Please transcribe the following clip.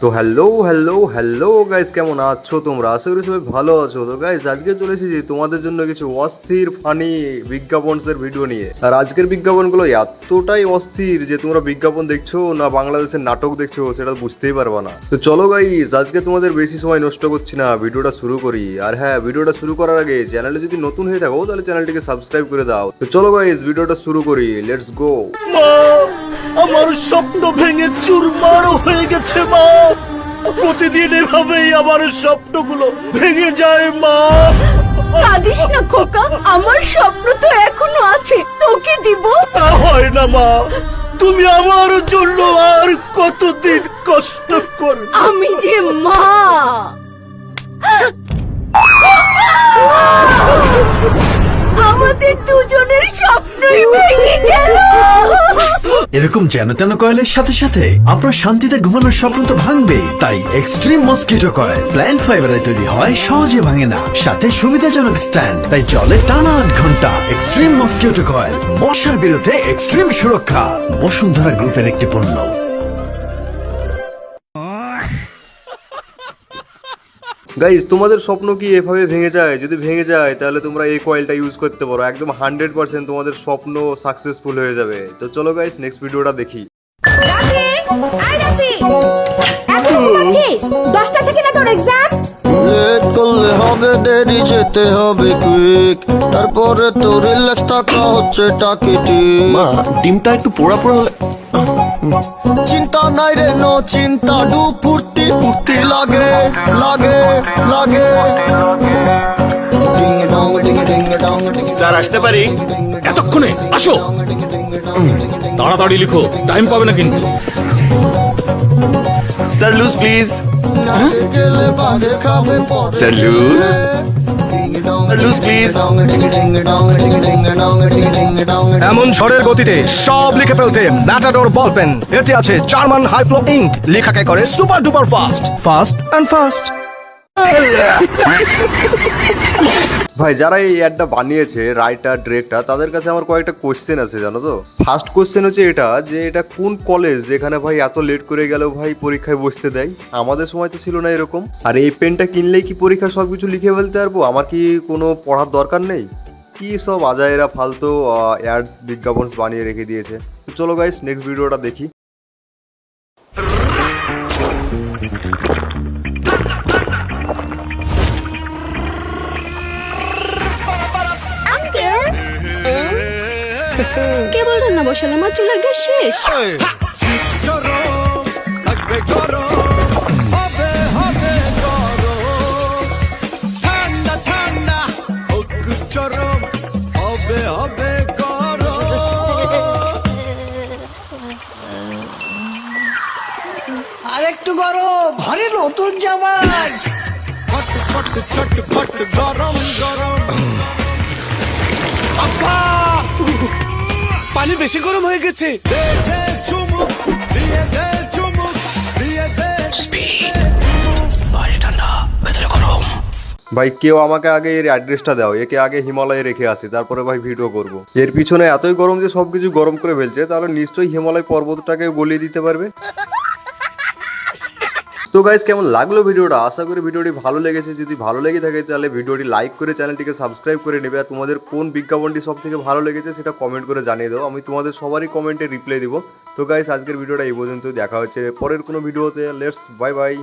তো hello guys, কেমন আছো তোমরা? আশা করি সবাই ভালো আছো। তো গাইস, আজকে চলে এসেছি তোমাদের জন্য কিছু অস্থির ফানি বিজ্ঞাপনসের ভিডিও নিয়ে। আর আজকের বিজ্ঞাপনগুলো এতটাই অস্থির যে তোমরা বিজ্ঞাপন দেখছো না বাংলাদেশের নাটক দেখছো সেটা বুঝতেই পারবা না। তো চলো গাইস, আজকে তোমাদের বেশি সময় নষ্ট করছি না, ভিডিওটা শুরু করি। আর হ্যাঁ, ভিডিওটা শুরু করার আগে চ্যানেলে যদি নতুন হয়ে থাকো তাহলে চ্যানেলটিকে সাবস্ক্রাইব করে দাও। তো চলো গাইস, ভিডিওটা শুরু করি, লেটস গো। মা, আমার স্বপ্ন ভেঙে চুরমার হয়ে গেছে মা। প্রতিদিন এভাবেই আমার স্বপ্নগুলো ভেঙে যায় মা। কাঁদিস না খোকা, আমার স্বপ্ন তো এখনো আছে, তোকে দিব। তা হয় না মা, তুমি আমার জন্য আর কতদিন কষ্ট করবে? আমি যে মা। আমাদের দুজনের স্বপ্নই ভেঙে গেল। এরকম যেন তেন কয়েলের সাথে সাথে আপনার শান্তিতে ঘুমানোর স্বপ্ন তো ভাঙবেই। তাই এক্সট্রিম মসকিটো কয়েল প্ল্যান্ট ফাইবারে তৈরি হয়, সহজে ভাঙে না, সাথে সুবিধাজনক স্ট্যান্ড, তাই চলে টানা 8 ঘন্টা। এক্সট্রিম মসকিটো কয়েল, মশার বিরুদ্ধে এক্সট্রিম সুরক্ষা। বসুন্ধরা গ্রুপের একটি পণ্য। গাইজ, তোমাদের স্বপ্ন কি এভাবে ভেঙে যায়? যদি ভেঙে যায় তাহলে তোমরা এই কয়েলটা ইউজ করতে পারো, একদম 100% তোমাদের স্বপ্ন সাকসেসফুল হয়ে যাবে। তো চলো গাইজ, নেক্সট ভিডিওটা দেখি। এখন ঘুমাচ্ছিস? 10টা থেকে না তোর এক্সাম? লেট করলে হবে দেরি, যেতে হবে কুইক, তারপরে তো রিল্যাক্স থাকা হচ্ছে টাকিটি। মা, ডিমটা একটু পোড়া পোড়া হলে। চিন্তা নাই রে, নো চিন্তা, ডু ফুর্তি ফুর্তি লাগে লাগে লাগে। Ding dong ding ding dong ding. Sir, আসতে পারি? এতক্ষণে আসো। তাড়াতাড়ি লিখো, টাইম পাবে না কিন্তু। Sir, lose please. গেলে বাগে খাবে পরে। Sir, lose. Lose please. এমন ঝড়ের গতিতে সব লিখে ফেলতে ম্যাটাডোর বল পেন, এতে আছে জার্মান হাই ফ্লো ইঙ্ক, লেখাকে করে super duper fast fast and fast. ভাই, যারা এই অ্যাডটা বানিয়েছে, রাইটার ডিরেক্টর, তাদের কাছে আমার কয়েকটা কোশ্চেন আছে, জানো তো। ফার্স্ট কোশ্চেন হচ্ছে এটা, যে এটা কোন কলেজ যেখানে ভাই এত লেট করে গেল ভাই পরীক্ষায় বসতে দেয়? আমাদের সময় তো ছিল না এরকম। আর এই পেনটা কিনলেই কি পরীক্ষা সবকিছু লিখে ফেলতে পারবো? আমার কি কোনো পড়ার দরকার নেই? কি সব আজাইরা ফালতু অ্যাডস বিজ্ঞাপন বানিয়ে রেখে দিয়েছে। তো চলো গাইস, নেক্সট ভিডিওটা দেখি। কে বল রান্না বসালে? আমার চুলার গ্যাস শেষ। আরেকটু গরম, ঘরে নতুন জামা। পানি বেশি গরম হয়ে গেছে। ভাই, কেউ আমাকে আগে এর অ্যাড্রেসটা দাও, একে আগে হিমালয়ে রেখে আসি, তারপরে ভাই ভিডিও করব। এর পিছনে এতই গরম যে সবকিছু গরম করে ফেলছে, তাহলে নিশ্চয়ই হিমালয় পর্বতটাকে গলিয়ে দিতে পারবে। তো গাইস, কেমন লাগলো ভিডিওটা? আশা করি ভিডিওটি ভালো লেগেছে। যদি ভালো লেগে থাকে তাহলে ভিডিওটি লাইক করে চ্যানেলটিকে সাবস্ক্রাইব করে নেবে। আর তোমাদের কোন বিজ্ঞাপনটি সব থেকে ভালো লেগেছে সেটা কমেন্ট করে জানিয়ে দাও, আমি তোমাদের সবারই কমেন্টে রিপ্লাই দিব। তো গাইস, আজকের ভিডিওটা এই পর্যন্ত, দেখা হচ্ছে পরের কোনো ভিডিওতে। Let's bye bye.